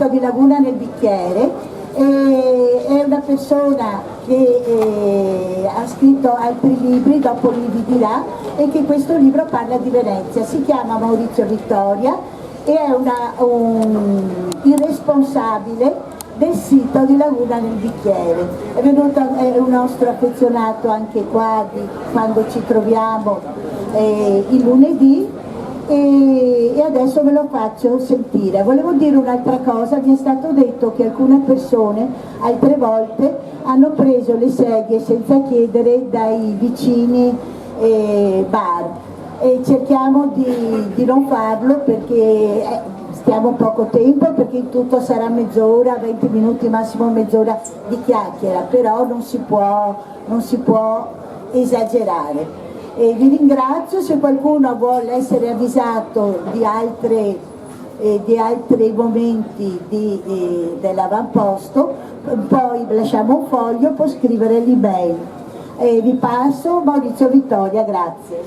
scritto di Laguna nel bicchiere, è una persona che ha scritto altri libri dopo Livi di là, e che questo libro parla di Venezia. Si chiama Maurizio Vittoria e è il responsabile del sito di Laguna nel bicchiere. È un nostro affezionato anche qua quando ci troviamo il lunedì, e adesso ve lo faccio sentire. Volevo dire un'altra cosa: mi è stato detto che alcune persone altre volte hanno preso le sedie senza chiedere dai vicini bar, e cerchiamo di non farlo, perché stiamo poco tempo, perché in tutto sarà mezz'ora, 20 minuti, massimo mezz'ora di chiacchiera, però non si può esagerare. E vi ringrazio. Se qualcuno vuole essere avvisato di altri momenti dell'avamposto, poi lasciamo un foglio, può scrivere l'email. Vi passo Maurizio Vittoria, grazie.